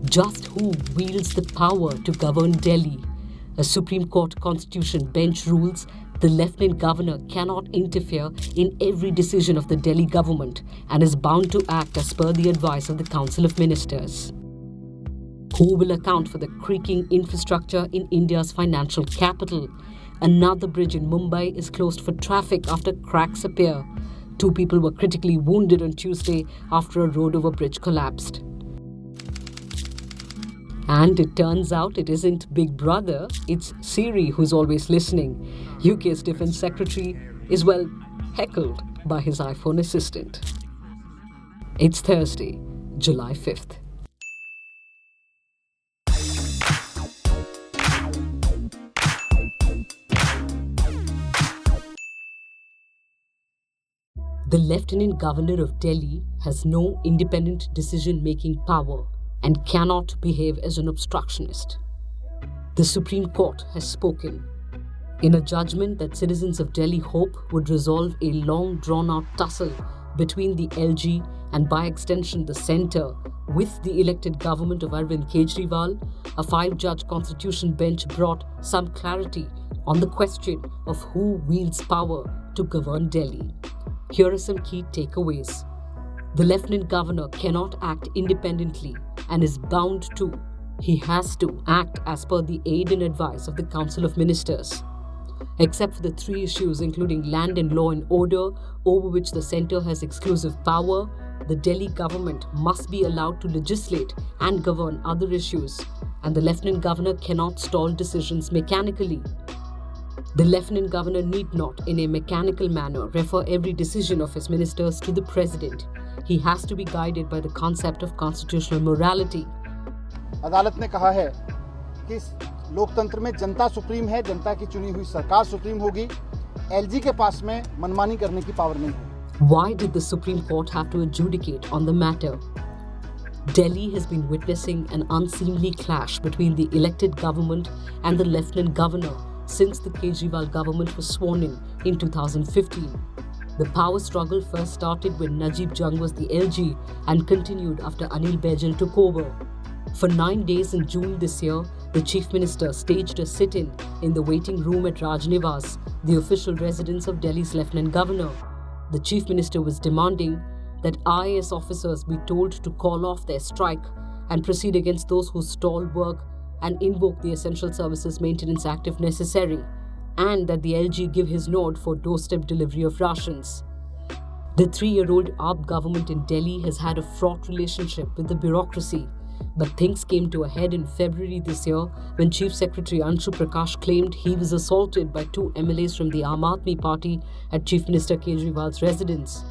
Just who wields the power to govern Delhi? A Supreme Court Constitution bench rules the Lieutenant Governor cannot interfere in every decision of the Delhi government and is bound to act as per the advice of the Council of Ministers. Who will account for the creaking infrastructure in India's financial capital? Another bridge in Mumbai is closed for traffic after cracks appear. 2 people were critically wounded on Tuesday after a road over bridge collapsed. And it turns out it isn't Big Brother, it's Siri who's always listening. UK's Defence Secretary is, well, heckled by his iPhone assistant. It's Thursday, July 5th. The Lieutenant Governor of Delhi has no independent decision-making power and cannot behave as an obstructionist. The Supreme Court has spoken in a judgment that citizens of Delhi hope would resolve a long drawn-out tussle between the LG and by extension the centre with the elected government of Arvind Kejriwal. A 5-judge constitution bench brought some clarity on the question of who wields power to govern Delhi. Here are some key takeaways. The Lieutenant Governor cannot act independently and is bound to. He has to act as per the aid and advice of the Council of Ministers. Except for the 3 issues including land and law and order, over which the centre has exclusive power, the Delhi government must be allowed to legislate and govern other issues, and the Lieutenant Governor cannot stall decisions mechanically. The Lieutenant Governor need not, in a mechanical manner, refer every decision of his ministers to the President. He has to be guided by the concept of constitutional morality. अदालत ने कहा है कि लोकतंत्र में जनता supreme है, जनता की चुनी हुई सरकार सुप्रीम होगी, एलजी के पास में मनमानी करने की पावर नहीं है. Why did the Supreme Court have to adjudicate on the matter? Delhi has been witnessing an unseemly clash between the elected government and the Lieutenant Governor since the Kejriwal government was sworn in 2015. The power struggle first started when Najib Jung was the LG and continued after Anil Baijal took over. For 9 days in June this year, the Chief Minister staged a sit-in in the waiting room at Rajnivas, the official residence of Delhi's Lieutenant Governor. The Chief Minister was demanding that IAS officers be told to call off their strike and proceed against those who stall work and invoke the Essential Services Maintenance Act if necessary, and that the LG give his nod for doorstep delivery of rations. The 3-year-old AAP government in Delhi has had a fraught relationship with the bureaucracy, but things came to a head in February this year when Chief Secretary Anshu Prakash claimed he was assaulted by 2 MLAs from the Aam Aadmi Party at Chief Minister Kejriwal's residence.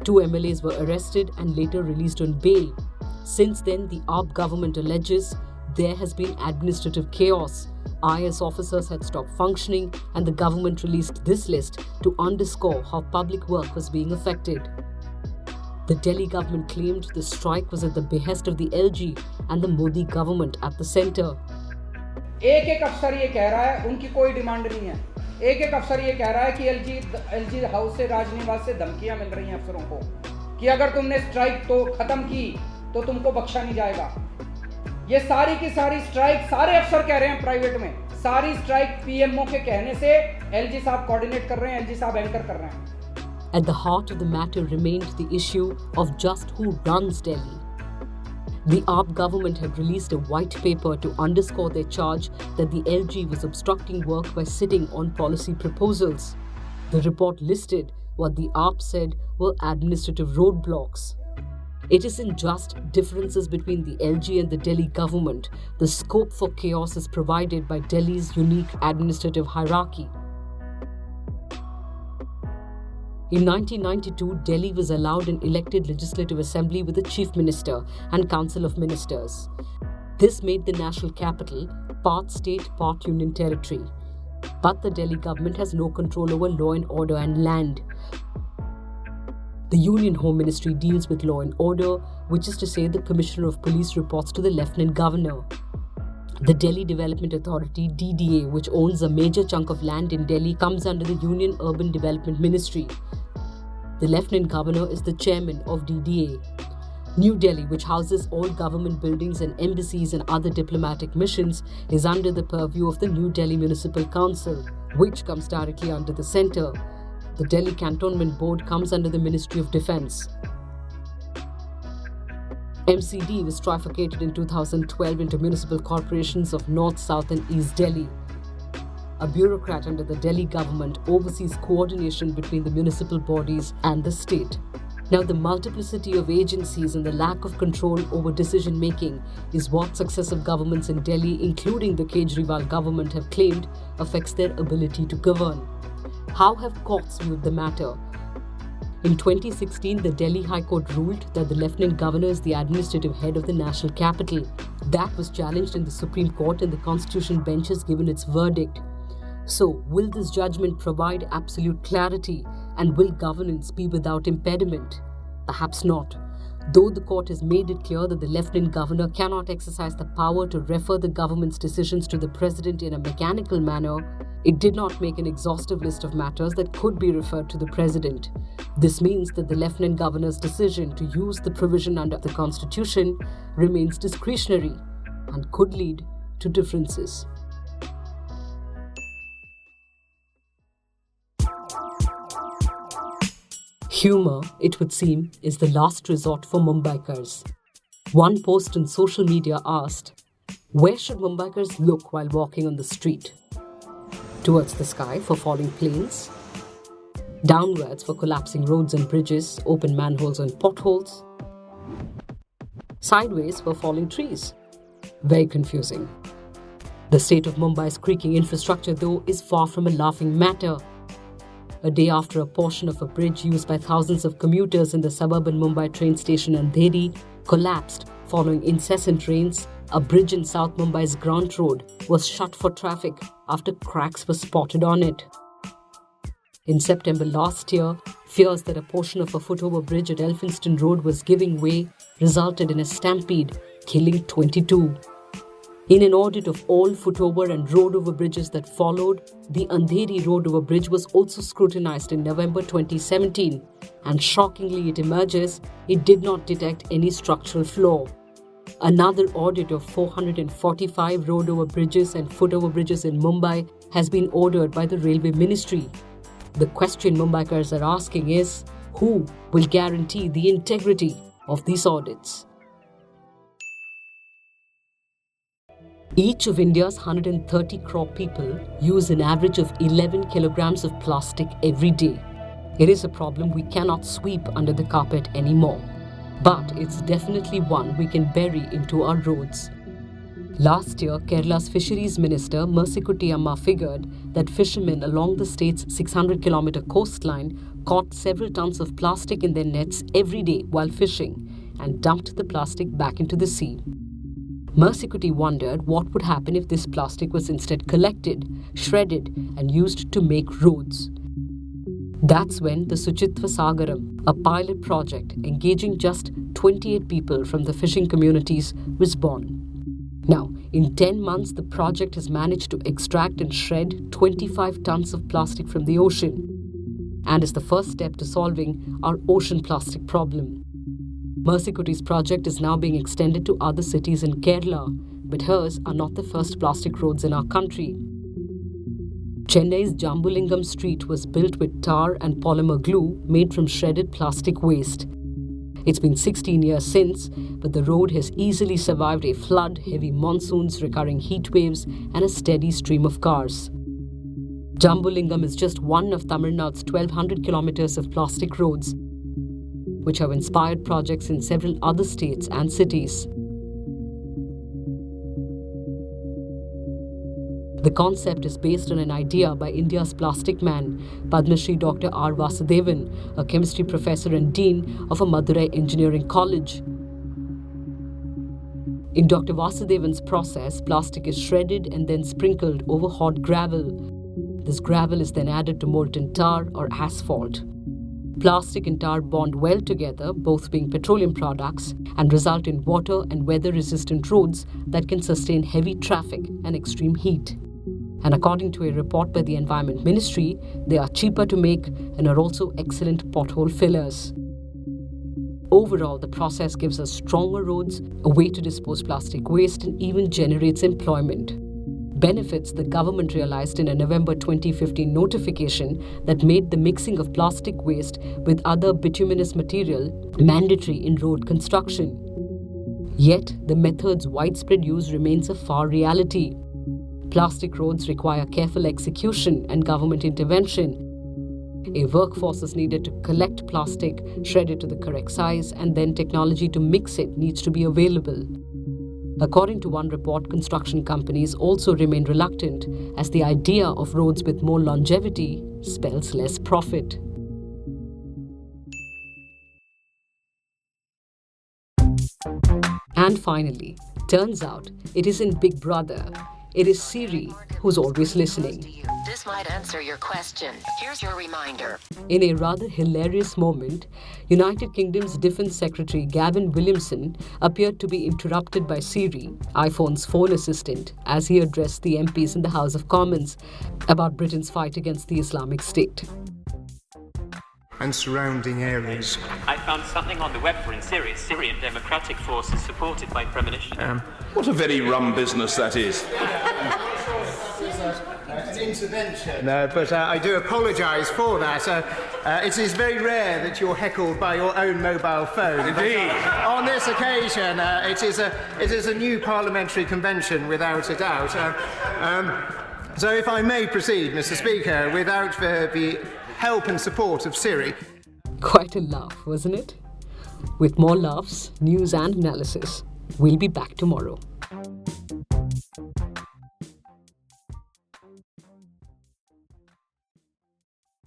2 MLAs were arrested and later released on bail. Since then, the AAP government alleges there has been administrative chaos. IAS officers had stopped functioning, and the government released this list to underscore how public work was being affected. The Delhi government claimed the strike was at the behest of the LG and the Modi government at the centre. एक अफसर ये कह रहा है उनकी कोई demand नहीं है. एक अफसर ये कह रहा है कि एलजी हाउस से राजनिवास से धमकियां मिल रही हैं अफसरों को कि अगर तुमने स्ट्राइक तो खत्म की तो तुमको बख्शा नहीं जाएगा. ये सारी की सारी स्ट्राइक सारे अफसर कह रहे हैं प्राइवेट में. सारी स्ट्राइक पीएमओ के कहने से एलजी साहब कोऑर्डिनेट कर रहे हैं, एलजी साहब एंकर कर रहे हैं. At the heart of the matter remained the issue of just who runs Delhi. The AAP government had released a white paper to underscore their charge that the LG was obstructing work by sitting on policy proposals. The report listed what the AAP said were administrative roadblocks. It isn't just differences between the LG and the Delhi government. The scope for chaos is provided by Delhi's unique administrative hierarchy. In 1992, Delhi was allowed an elected legislative assembly with a chief minister and council of ministers. This made the national capital part state, part union territory. But the Delhi government has no control over law and order and land. The Union Home Ministry deals with law and order, which is to say the Commissioner of Police reports to the Lieutenant Governor. The Delhi Development Authority, DDA, which owns a major chunk of land in Delhi, comes under the Union Urban Development Ministry. The Lieutenant Governor is the chairman of DDA. New Delhi, which houses all government buildings and embassies and other diplomatic missions, is under the purview of the New Delhi Municipal Council, which comes directly under the centre. The Delhi Cantonment Board comes under the Ministry of Defence. MCD was trifurcated in 2012 into municipal corporations of North, South and East Delhi. A bureaucrat under the Delhi government oversees coordination between the municipal bodies and the state. Now, the multiplicity of agencies and the lack of control over decision-making is what successive governments in Delhi, including the Kejriwal government, have claimed affects their ability to govern. How have courts viewed the matter? In 2016, the Delhi High Court ruled that the Lieutenant Governor is the administrative head of the national capital. That was challenged in the Supreme Court and the Constitution bench has given its verdict. So, will this judgment provide absolute clarity and will governance be without impediment? Perhaps not. Though the court has made it clear that the Lieutenant Governor cannot exercise the power to refer the government's decisions to the President in a mechanical manner, it did not make an exhaustive list of matters that could be referred to the President. This means that the Lieutenant Governor's decision to use the provision under the Constitution remains discretionary and could lead to differences. Humor, it would seem, is the last resort for Mumbaikars. One post on social media asked, "Where should Mumbaikars look while walking on the street? Towards the sky for falling planes? Downwards for collapsing roads and bridges, open manholes and potholes? Sideways for falling trees?" Very confusing. The state of Mumbai's creaking infrastructure, though, is far from a laughing matter. A day after a portion of a bridge used by thousands of commuters in the suburban Mumbai train station Andheri collapsed following incessant rains, a bridge in South Mumbai's Grant Road was shut for traffic after cracks were spotted on it. In September last year, fears that a portion of a footover bridge at Elphinstone Road was giving way resulted in a stampede, killing 22. In an audit of all footover and road-over bridges that followed, the Andheri road-over bridge was also scrutinized in November 2017, and shockingly it emerges it did not detect any structural flaw. Another audit of 445 road-over bridges and footover bridges in Mumbai has been ordered by the Railway Ministry. The question Mumbaikars are asking is, who will guarantee the integrity of these audits? Each of India's 130 crore people use an average of 11 kilograms of plastic every day. It is a problem we cannot sweep under the carpet anymore. But it's definitely one we can bury into our roads. Last year, Kerala's Fisheries Minister Mersikutty Amma figured that fishermen along the state's 600-kilometer coastline caught several tons of plastic in their nets every day while fishing and dumped the plastic back into the sea. Mersikutty wondered what would happen if this plastic was instead collected, shredded, and used to make roads. That's when the Suchitva Sagaram, a pilot project engaging just 28 people from the fishing communities, was born. Now, in 10 months, the project has managed to extract and shred 25 tons of plastic from the ocean, and is the first step to solving our ocean plastic problem. Mersikutty's project is now being extended to other cities in Kerala, but hers are not the first plastic roads in our country. Chennai's Jambulingam Street was built with tar and polymer glue made from shredded plastic waste. It's been 16 years since, but the road has easily survived a flood, heavy monsoons, recurring heat waves, and a steady stream of cars. Jambulingam is just one of Tamil Nadu's 1,200 kilometers of plastic roads, which have inspired projects in several other states and cities. The concept is based on an idea by India's plastic man, Padma Shri Dr. R. Vasudevan, a chemistry professor and dean of a Madurai engineering college. In Dr. Vasudevan's process, plastic is shredded and then sprinkled over hot gravel. This gravel is then added to molten tar or asphalt. Plastic and tar bond well together, both being petroleum products, and result in water and weather-resistant roads that can sustain heavy traffic and extreme heat. And according to a report by the Environment Ministry, they are cheaper to make and are also excellent pothole fillers. Overall, the process gives us stronger roads, a way to dispose plastic waste, and even generates employment. Benefits the government realized in a November 2015 notification that made the mixing of plastic waste with other bituminous material mandatory in road construction. Yet, the method's widespread use remains a far reality. Plastic roads require careful execution and government intervention. A workforce is needed to collect plastic, shred it to the correct size, and then technology to mix it needs to be available. According to one report, construction companies also remain reluctant as the idea of roads with more longevity spells less profit. And finally, turns out it isn't Big Brother, it is Siri who's always listening. This might answer your question. Here's your reminder. In a rather hilarious moment, United Kingdom's Defence Secretary Gavin Williamson appeared to be interrupted by Siri, iPhone's phone assistant, as he addressed the MPs in the House of Commons about Britain's fight against the Islamic State. And surrounding areas. I found something on the web for Syrian democratic forces supported by premonition. What a very rum business that is. An intervention. No, but I do apologise for that. It is very rare that you're heckled by your own mobile phone. Indeed. On this occasion, it is a new parliamentary convention, without a doubt. So if I may proceed, Mr. Speaker, without the help and support of Siri. Quite a laugh, wasn't it? With more laughs, news and analysis, we'll be back tomorrow.